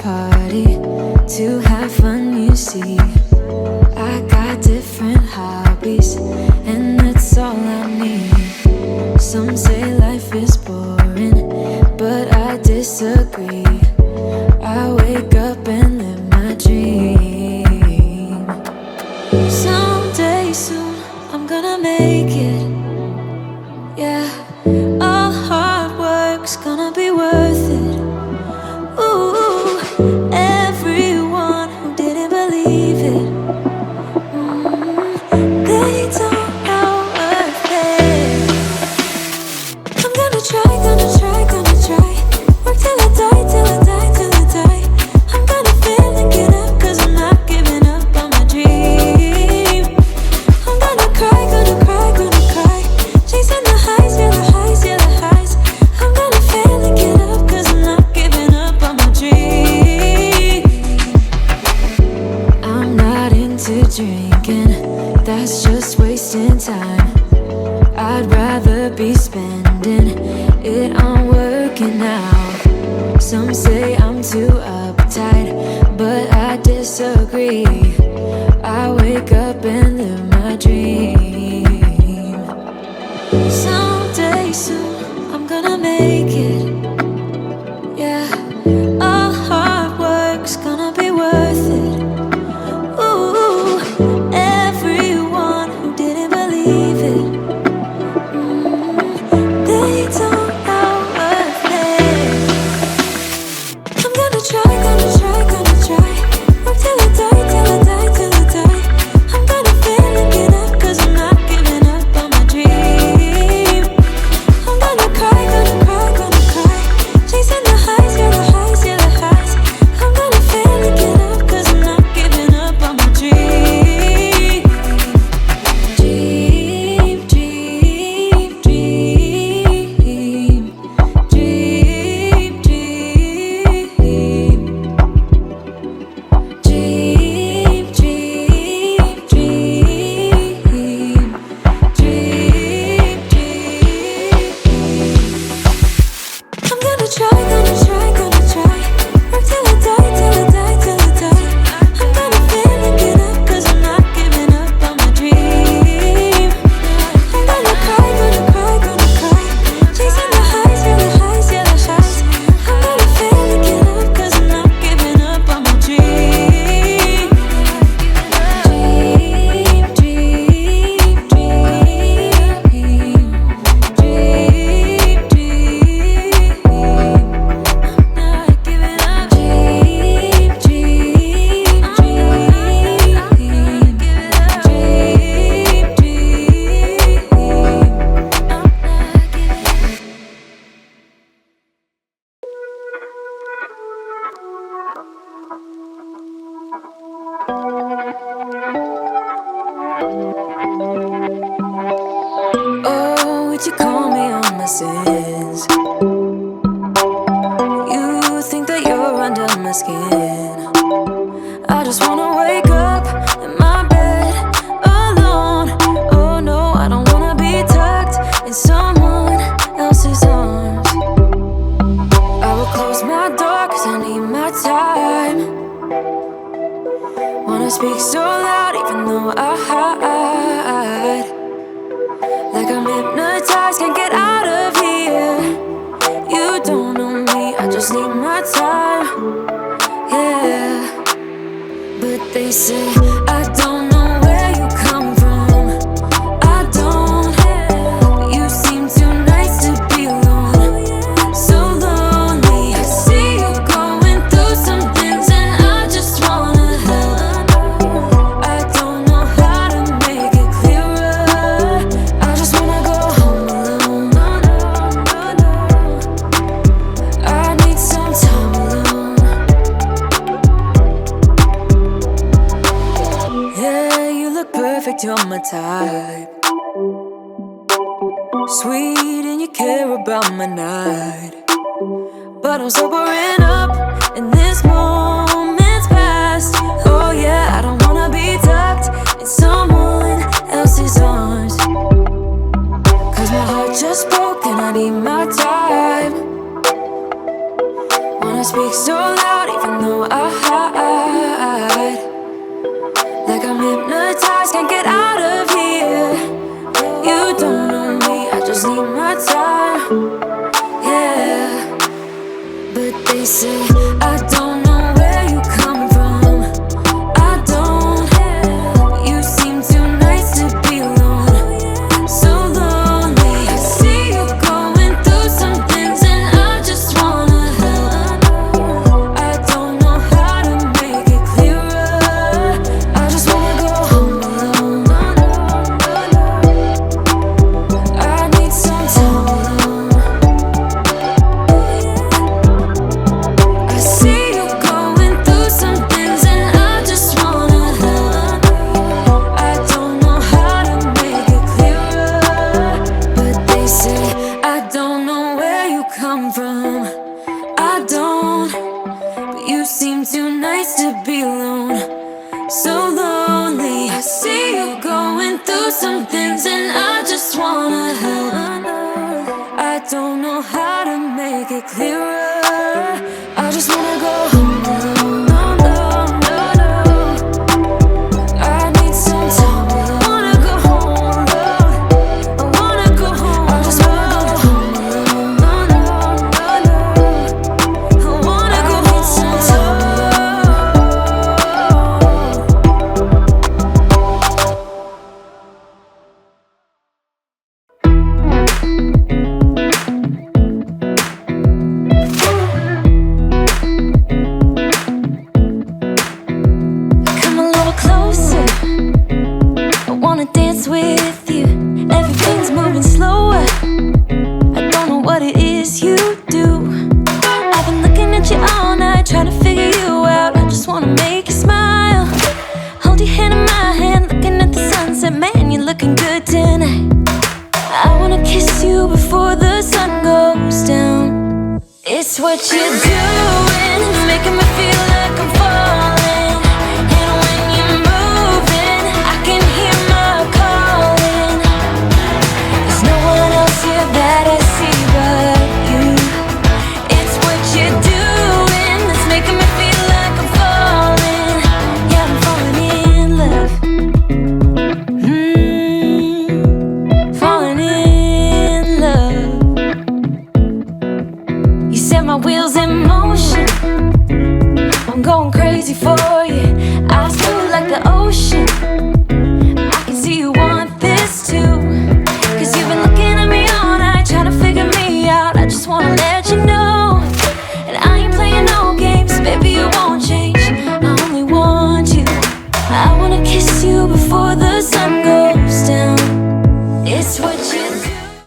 party to have fun, you see. I got different hobbies, and that's all I need. Some say life is boring, but I disagree. I wake up and live my dream. Someday soon I'm gonna make it. Yeah, all hard work's gonna be worth it. Ooh, everyone who didn't believe it, they don't know worth it. I'm gonna try, gonna try, gonna try. Work till I die, till I die, till I die. I'm gonna fail and get up, 'cause I'm not giving up on my dream. I'm gonna cry, gonna cry, gonna cry. Chasing the highs, yeah, the highs, yeah, the highs. I'm gonna fail and get up, 'cause I'm not giving up on my dream. I'm not into drinking, that's just wasting time. I'd rather be spending it on working out. Some say I'm too uptight, but I disagree. I wake up and live my dream. Someday soon I'm gonna make it. Yeah, all hard work's gonna be worth it. Ooh, everyone who didn't believe it, they don't know worth it. I'm gonna try, gonna try, gonna try. Work till I die, till I die, till I die. I'm gonna fail and get up, 'cause I'm not giving up on my dream. I'm gonna cry, gonna cry, gonna cry. Chasing the highs, yeah, the highs, yeah, the highs. I'm gonna fail and get up, 'cause I'm not giving up on my dream. Dream, dream, dream. Dream, dream, dream. Dream, dream, dream. Dream, dream. I'm gonna try, gonna try, gonna try. Work till I die, till I die, till I die. I'm gonna fail and get up, 'cause I'm not giving up on my dream. I'm gonna cry, gonna cry, gonna cry. Chasing the highs, yeah, the highs, yeah, the highs. I'm gonna fail and get up, 'cause I'm not giving up on my dream. Dream, dream, dream. Dream, dream. I'm not giving up. Dream, dream, dream. I'm not giving up. Dream, dream. I'm not giving up. Oh, would you call me on my sins? You think that you're under my skin. I just wanna wake up in my bed alone. Oh no, I don't wanna be tucked in someone else's arms. I will close my door, 'cause I need my time. Wanna speak so loud even though I hide. Like I'm hypnotized, can't get out of here. You don't know me, I just need my time. Yeah, but they say I don't know where you come from. I don't. You seem too nice to be alone. So lonely. I see you going through some things, and I just wanna help. I don't know how to make it clearer. I just wanna go home alone. I need some time alone. Yeah, you look perfect, you're my type. Sweet and you care about my night. But I'm sobering up in this moment's past. Oh yeah, I don't wanna be tucked in someone else's arms. 'Cause my heart just broke and I need my time. Wanna speak so loud even though I hide. Like I'm hypnotized, can't get out of here. You don't know me, I just need my time. Yeah, but they say I don't know where you come from. I don't. You seem too nice to be alone. So lonely. I see you going through some things, and I just wanna help. I don't know how to make it clearer. I just wanna go home alone. I need some time alone. I see you going through some things, and I just wanna help. I don't know how to make it clearer, but they say I don't know where you come from. I don't, but you seem too nice to be alone. So lonely. I see you going through some things, and I just wanna help. I don't know how to make it clearer. I just wanna go home alone. No, no, no, no. I need some time. I wanna go home alone. I wanna go home. I just wanna go home alone. No, no, no, no. I wanna go home. I need some time. Come a little closer. I wanna dance with you. Everything's moving slower. I don't know what it is you do. I've been looking at you all night, trying to figure you out. I just wanna make you smile. Hold your hand in my hand, looking at the sunset. Man, you're looking good tonight. I wanna kiss you before the sun goes down. It's what you're doing, making me feel like I'm falling. And when you're moving, I can hear my calling. There's no one else here that I see but you. It's what you're doing that's making me feel like I'm falling. Yeah, I'm falling in love. Falling in love. You set my wheels in motion. I'm going crazy for you. Eyes blue like the ocean. I can see you want this too. Cause you've been looking at me all night, trying to figure me out. I just wanna let you know. And I ain't playing no games, baby, you won't change. I only want you. I wanna kiss you before the